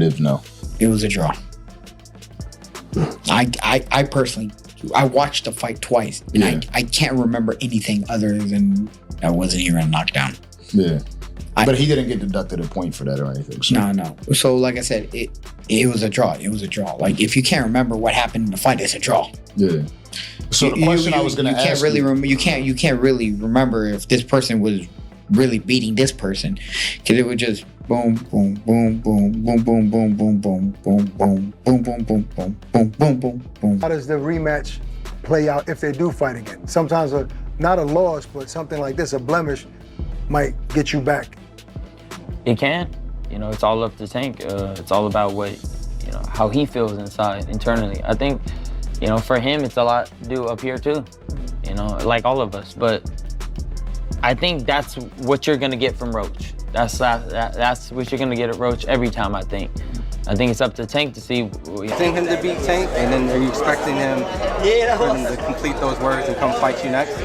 definitive no? It was a draw. I personally, I watched the fight twice, and I can't remember anything other than that wasn't even a knockdown. Yeah. But he didn't get deducted a point for that or anything. So. No. So like I said, it was a draw. It was a draw. Like if you can't remember what happened in the fight, it's a draw. Yeah. So the question I was going to ask you can't really remember if this person was really beating this person, because it was just boom, boom, boom, boom, boom, boom, boom, boom, boom, boom, boom, boom, boom, boom, boom, boom, boom, boom, boom. How does the rematch play out if they do fight again? Sometimes not a loss, but something like this, a blemish, might get you back. It can. It's all up to Tank. It's all about how he feels internally. I think, for him, it's a lot to do up here too, like all of us. But I think that's what you're gonna get from Roach. That's what you're gonna get at Roach every time, I think. I think it's up to Tank to see. Expecting him to beat Tank, and then are you expecting him to complete those words and come fight you next?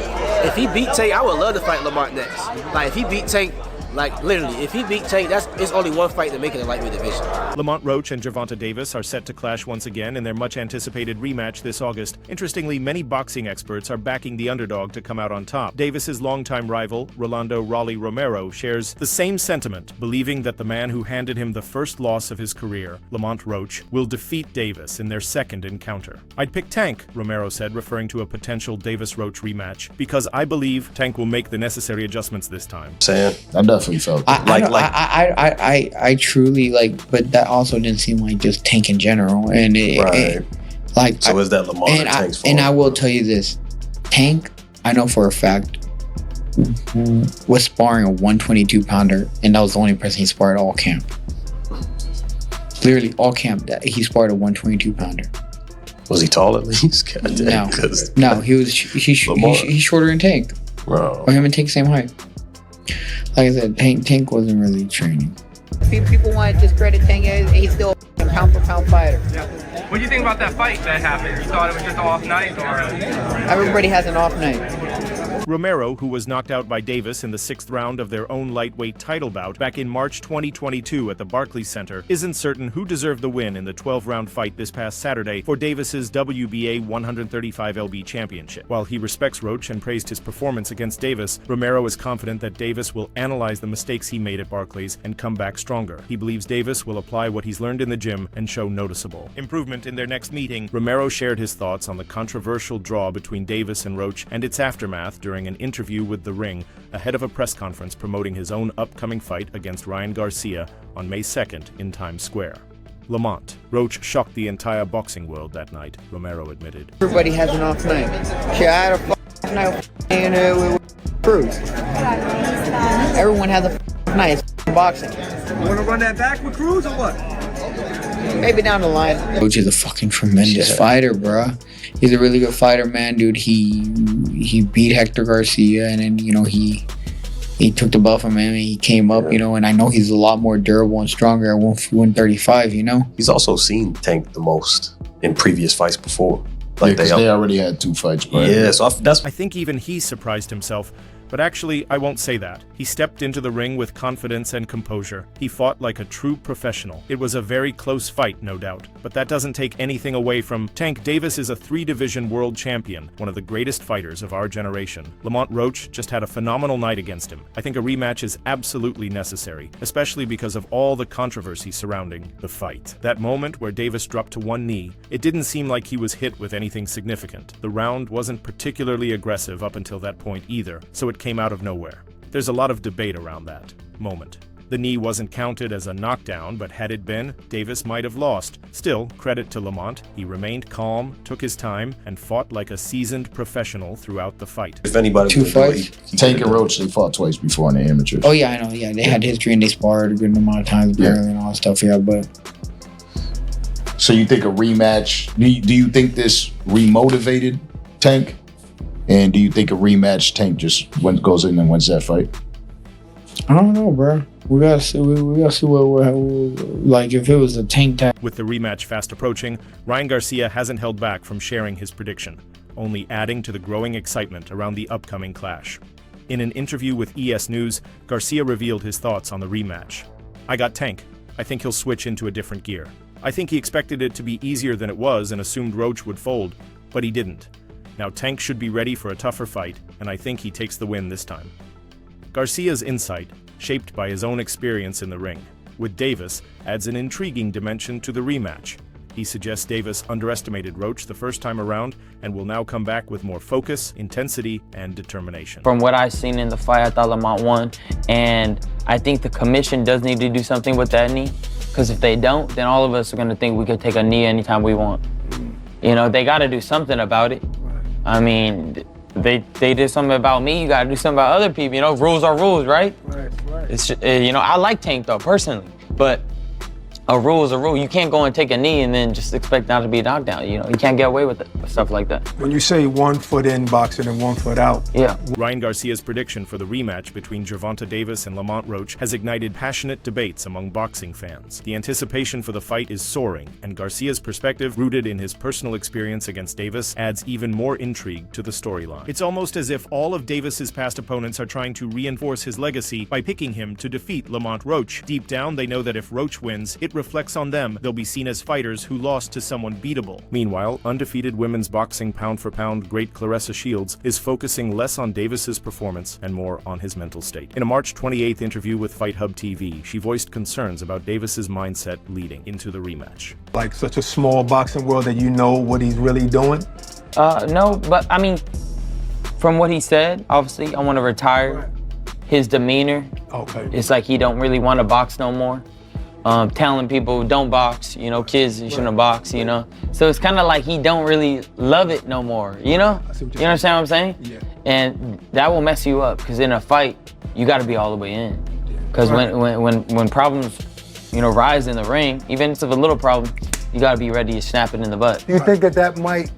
If he beat Tank, I would love to fight Lamont next. Like, if he beat Tank, literally, if he beat Tank, it's only one fight to make it a lightweight division. Lamont Roach and Gervonta Davis are set to clash once again in their much-anticipated rematch this August. Interestingly, many boxing experts are backing the underdog to come out on top. Davis's longtime rival, Rolando Raleigh Romero, shares the same sentiment, believing that the man who handed him the first loss of his career, Lamont Roach, will defeat Davis in their second encounter. "I'd pick Tank," Romero said, referring to a potential Davis-Roach rematch, "because I believe Tank will make the necessary adjustments this time." I definitely felt that. I truly but that also didn't seem like just Tank in general, and so is that Lamar and Tank's fault? And I will tell you this, Tank, I know for a fact, was sparring a 122 pounder, and that was the only person he sparred all camp. Literally all camp, that he sparred a 122 pounder. Was he tall at least? No, he's shorter than Tank. Bro. Or him and Tank same height. Like I said, Tank wasn't really training. People want to discredit Tank, and he's still a pound for pound fighter. What do you think about that fight that happened? You thought it was just an off night, or? Everybody has an off night. Romero, who was knocked out by Davis in the 6th round of their own lightweight title bout back in March 2022 at the Barclays Center, isn't certain who deserved the win in the 12-round fight this past Saturday for Davis's WBA 135lb championship. While he respects Roach and praised his performance against Davis, Romero is confident that Davis will analyze the mistakes he made at Barclays and come back stronger. He believes Davis will apply what he's learned in the gym and show noticeable improvement in their next meeting. Romero shared his thoughts on the controversial draw between Davis and Roach and its aftermath during an interview with The Ring ahead of a press conference promoting his own upcoming fight against Ryan Garcia on May 2nd in Times Square. Lamont. Roach shocked the entire boxing world that night, Romero admitted. Everybody has an off night. Shit, I had a f***ing night with Cruz. Everyone has a f***ing night. It's boxing. You want to run that back with Cruz or what? Maybe down the line. Roach is a fucking tremendous fighter, bro. He's a really good fighter, man, dude. He beat Hector Garcia, and then he took the belt from him, and he came up, and I know he's a lot more durable and stronger at 135, He's also seen Tank the most in previous fights before. Because they already had 2 fights, bro. Yeah, so I think even he surprised himself. But actually, I won't say that. He stepped into the ring with confidence and composure. He fought like a true professional. It was a very close fight, no doubt. But that doesn't take anything away from Tank. Davis is a 3-division world champion, one of the greatest fighters of our generation. Lamont Roach just had a phenomenal night against him. I think a rematch is absolutely necessary, especially because of all the controversy surrounding the fight. That moment where Davis dropped to one knee, it didn't seem like he was hit with anything significant. The round wasn't particularly aggressive up until that point either, so it came out of nowhere. There's a lot of debate around that moment. The knee wasn't counted as a knockdown, but had it been, Davis might have lost. Still, credit to Lamont. He remained calm, took his time, and fought like a seasoned professional throughout the fight. If anybody 2 fights? Tank and Roach, they fought twice before in the amateurs. Oh yeah, I know. Yeah, they had history and they sparred a good amount of times, barely, and all that stuff. Yeah, but. So you think a rematch? Do you think this remotivated Tank? And do you think a rematch, Tank just goes in and wins that fight? I don't know, bro. We gotta see what like if it was a Tank tag. With the rematch fast approaching, Ryan Garcia hasn't held back from sharing his prediction, only adding to the growing excitement around the upcoming clash. In an interview with ES News, Garcia revealed his thoughts on the rematch. "I got Tank. I think he'll switch into a different gear. I think he expected it to be easier than it was and assumed Roach would fold, but he didn't. Now Tank should be ready for a tougher fight, and I think he takes the win this time. Garcia's insight, shaped by his own experience in the ring, with Davis, adds an intriguing dimension to the rematch. He suggests Davis underestimated Roach the first time around and will now come back with more focus, intensity, and determination. From what I've seen in the fight, I thought Lamont won, and I think the commission does need to do something with that knee, because if they don't, then all of us are going to think we could take a knee anytime we want. You know, they got to do something about it. I mean, they did something about me, you got to do something about other people. You know, rules are rules, right? Right. It's, you know, I like Tank though, personally, but a rule is a rule. You can't go and take a knee and then just expect not to be knocked down. You know, you can't get away with stuff like that. When you say 1 foot in boxing and 1 foot out. Yeah. Ryan Garcia's prediction for the rematch between Gervonta Davis and Lamont Roach has ignited passionate debates among boxing fans. The anticipation for the fight is soaring, and Garcia's perspective, rooted in his personal experience against Davis, adds even more intrigue to the storyline. It's almost as if all of Davis's past opponents are trying to reinforce his legacy by picking him to defeat Lamont Roach. Deep down, they know that if Roach wins, it reflects on them. They'll be seen as fighters who lost to someone beatable. Meanwhile, undefeated women's boxing pound-for-pound great Claressa Shields is focusing less on Davis's performance and more on his mental state. In a March 28th interview with Fight Hub TV, she voiced concerns about Davis's mindset leading into the rematch. Like such a small boxing world that you know what he's really doing? No, but I mean, from what he said, obviously, I want to retire. Right. His demeanor, it's like he don't really want to box no more. Telling people don't box, you know, kids you shouldn't box, you know. So it's kind of like he don't really love it no more, you know? You understand what I'm saying? Yeah. And that will mess you up, because in a fight, you got to be all the way in. Because when problems, you know, rise in the ring, even if it's a little problem, you got to be ready to snap it in the butt. Do you think that might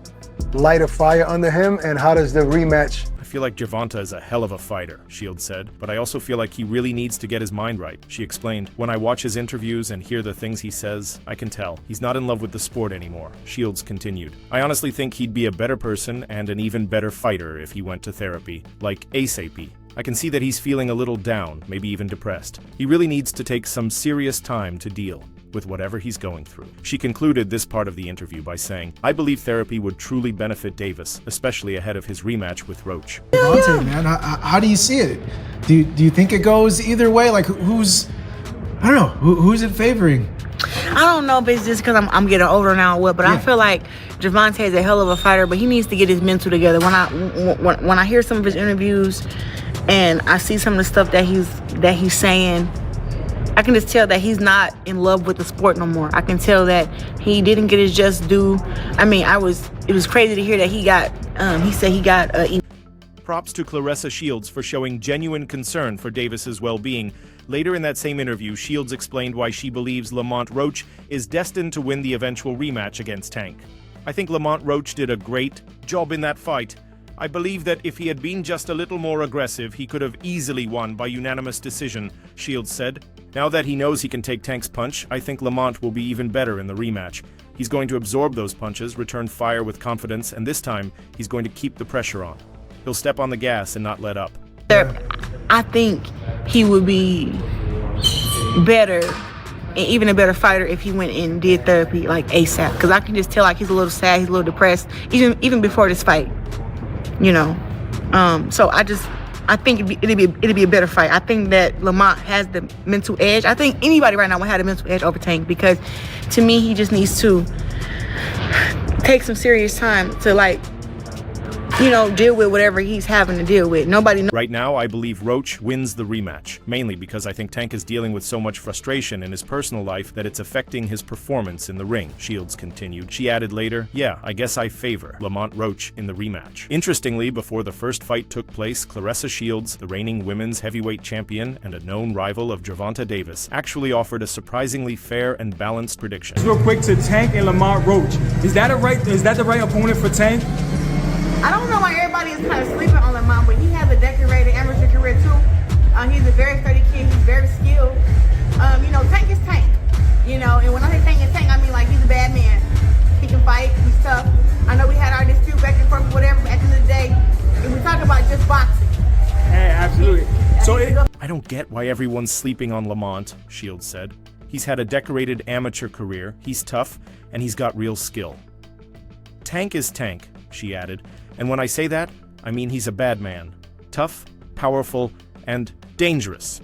light a fire under him? And how does the rematch? I feel like Gervonta is a hell of a fighter, Shields said, but I also feel like he really needs to get his mind right. She explained, when I watch his interviews and hear the things he says, I can tell he's not in love with the sport anymore. Shields continued, I honestly think he'd be a better person and an even better fighter if he went to therapy, like ASAP. I can see that he's feeling a little down, maybe even depressed. He really needs to take some serious time to deal with whatever he's going through. She concluded this part of the interview by saying, I believe therapy would truly benefit Davis, especially ahead of his rematch with Roach. Gervonta, man, how do you see it? Do you think it goes either way? Like who's it favoring? I don't know if it's just because I'm getting older now or what, but I feel like Gervonta is a hell of a fighter, but he needs to get his mental together. When I hear some of his interviews and I see some of the stuff that he's saying, I can just tell that he's not in love with the sport no more. I can tell that he didn't get his just due. I mean, it was crazy to hear that he said he got Props to Claressa Shields for showing genuine concern for Davis's well-being. Later in that same interview, Shields explained why she believes Lamont Roach is destined to win the eventual rematch against Tank. I think Lamont Roach did a great job in that fight. I believe that if he had been just a little more aggressive, he could have easily won by unanimous decision, Shields said. Now that he knows he can take Tank's punch, I think Lamont will be even better in the rematch. He's going to absorb those punches, return fire with confidence, and this time, he's going to keep the pressure on. He'll step on the gas and not let up. I think he would be better, and even a better fighter if he went and did therapy like ASAP. Because I can just tell like he's a little sad, he's a little depressed, even before this fight, you know. So I think it'd be a better fight. I think that Lamont has the mental edge. I think anybody right now would have the mental edge over Tank, because to me he just needs to take some serious time to, like, you know, deal with whatever he's having to deal with. Nobody knows. Right now, I believe Roach wins the rematch, mainly because I think Tank is dealing with so much frustration in his personal life that it's affecting his performance in the ring, Shields continued. She added later, yeah, I guess I favor Lamont Roach in the rematch. Interestingly, before the first fight took place, Claressa Shields, the reigning women's heavyweight champion and a known rival of Gervonta Davis, actually offered a surprisingly fair and balanced prediction. Real quick to Tank and Lamont Roach. Is that the right opponent for Tank? I don't know why everybody is kind of sleeping on Lamont, but he has a decorated amateur career too. He's a very sturdy kid. He's very skilled. You know, Tank is Tank. You know, and when I say Tank is Tank, I mean like he's a bad man. He can fight. He's tough. I know we had our dispute back and forth, whatever. But at the end of the day, if we talk about just boxing. Hey, absolutely. I don't get why everyone's sleeping on Lamont, Shields said. He's had a decorated amateur career, he's tough, and he's got real skill. Tank is Tank, she added, and when I say that, I mean he's a bad man. Tough, powerful, and dangerous.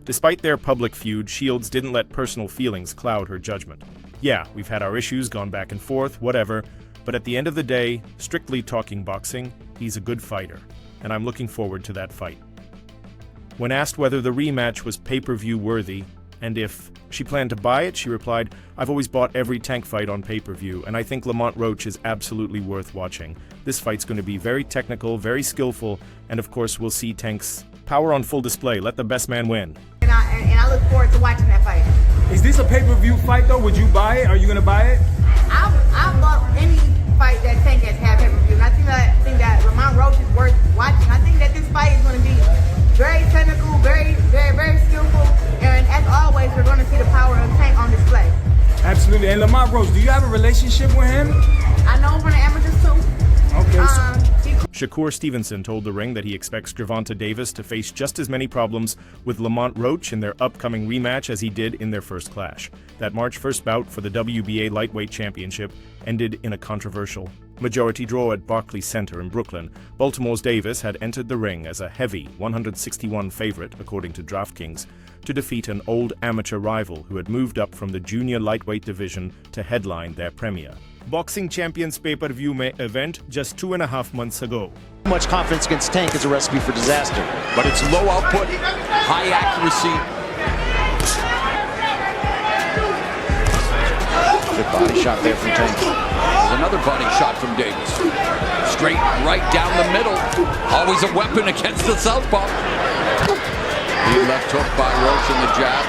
Despite their public feud, Shields didn't let personal feelings cloud her judgment. Yeah, we've had our issues, gone back and forth, whatever, but at the end of the day, strictly talking boxing, he's a good fighter, and I'm looking forward to that fight. When asked whether the rematch was pay-per-view worthy, and if she planned to buy it, she replied, "I've always bought every Tank fight on pay-per-view, and I think Lamont Roach is absolutely worth watching. This fight's going to be very technical, very skillful, and of course we'll see Tank's power on full display. Let the best man win." And I look forward to watching that fight. Is this a pay-per-view fight though? Would you buy it? Are you gonna buy it? I've bought any fight that Tank has had pay-per-view, and I think that Lamont Roach is worth watching. I think that this fight is going to be very technical, very, very, very skillful, and as always, we're going to see the power of Tank on display. Absolutely. And Lamont Roach, do you have a relationship with him? I know him from the amateurs too. Okay. Shakur Stevenson told The Ring that he expects Gervonta Davis to face just as many problems with Lamont Roach in their upcoming rematch as he did in their first clash. That March 1st bout for the WBA Lightweight Championship ended in a controversial majority draw at Barclays Center in Brooklyn. Baltimore's Davis had entered the ring as a heavy 161 favorite, according to DraftKings, to defeat an old amateur rival who had moved up from the junior lightweight division to headline their premiere. Boxing Champions pay-per-view event just 2.5 months ago. Too much confidence against Tank is a recipe for disaster. But it's low output, high accuracy. Good body shot there from Tank. There's another body shot from Davis. Straight right down the middle. Always a weapon against the southpaw. The left hook by Roach and the jab.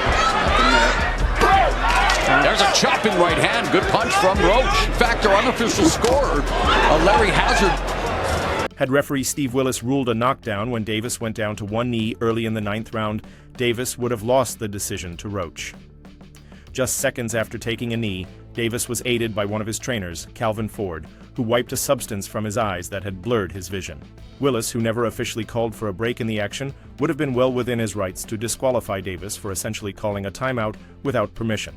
Nothing there. There's a chopping right hand. Good punch from Roach. In fact, our unofficial scorer, Larry Hazard. Had referee Steve Willis ruled a knockdown when Davis went down to one knee early in the 9th round, Davis would have lost the decision to Roach. Just seconds after taking a knee, Davis was aided by one of his trainers, Calvin Ford, who wiped a substance from his eyes that had blurred his vision. Willis, who never officially called for a break in the action, would have been well within his rights to disqualify Davis for essentially calling a timeout without permission.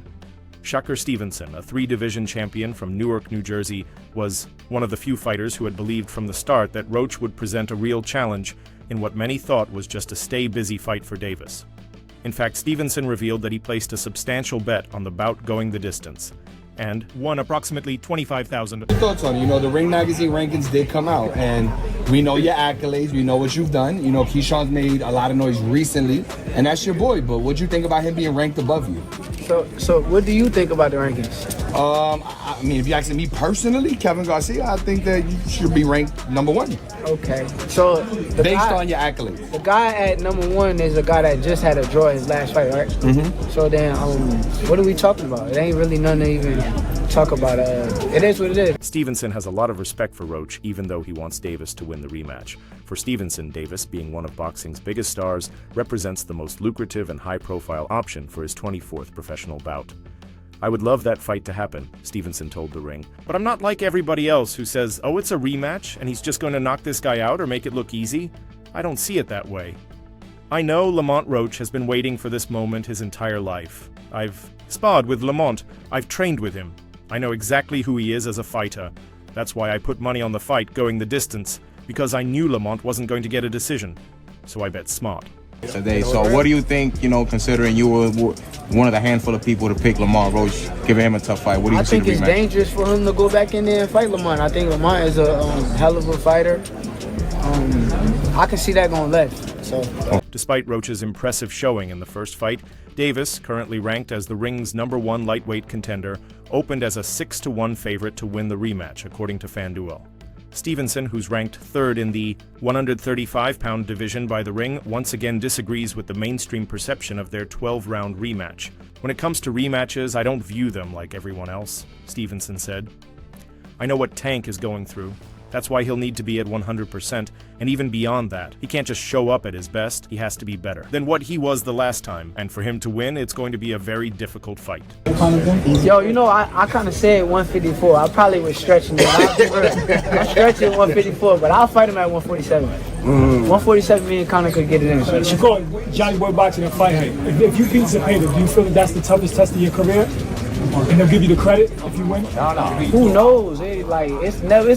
Shakur Stevenson, a 3-division champion from Newark, New Jersey, was one of the few fighters who had believed from the start that Roach would present a real challenge in what many thought was just a stay-busy fight for Davis. In fact, Stevenson revealed that he placed a substantial bet on the bout going the distance, and won approximately $25,000. Thoughts on it? You know, the Ring Magazine rankings did come out, and we know your accolades, we know what you've done. You know, Keyshawn's made a lot of noise recently, and that's your boy, but what'd you think about him being ranked above you? So what do you think about the rankings? I mean, if you're asking me personally, Kevin Garcia, I think that you should be ranked #1. Okay. So based on your accolades. The guy at #1 is a guy that just had a draw his last fight, right? Mm-hmm. So then, what are we talking about? It ain't really nothing to even talk about. It is what it is. Stevenson has a lot of respect for Roach, even though he wants Davis to win the rematch. For Stevenson, Davis, being one of boxing's biggest stars, represents the most lucrative and high-profile option for his 24th professional bout. "I would love that fight to happen," Stevenson told The Ring, "but I'm not like everybody else who says, oh, it's a rematch, and he's just going to knock this guy out or make it look easy. I don't see it that way. I know Lamont Roach has been waiting for this moment his entire life. I've sparred with Lamont. I've trained with him. I know exactly who he is as a fighter. That's why I put money on the fight going the distance, because I knew Lamont wasn't going to get a decision. So I bet smart." Today. So what do you think, considering you were one of the handful of people to pick Lamont Roach, giving him a tough fight? What do you I think it's rematch? dangerous for him to go back in there and fight Lamont. I think Lamont is a hell of a fighter. I can see that going left. So. Despite Roach's impressive showing in the first fight, Davis, currently ranked as the ring's #1 lightweight contender, opened as a 6-1 favorite to win the rematch, according to FanDuel. Stevenson, who's ranked 3rd in the 135-pound division by The Ring, once again disagrees with the mainstream perception of their 12-round rematch. "When it comes to rematches, I don't view them like everyone else," Stevenson said. "I know what Tank is going through. That's why he'll need to be at 100%, and even beyond that. He can't just show up at his best, he has to be better than what he was the last time, and for him to win, it's going to be a very difficult fight. Yo, you know, I kind of said 154. I probably was stretching it. I'm stretching 154, but I'll fight him at 147. 147, me and Conor could get it in. Shakur, Johnny Boy Boxing and fight. If you beat Zepeda, do you feel that that's the toughest test of your career? And they'll give you the credit if you win? Who knows? It's never.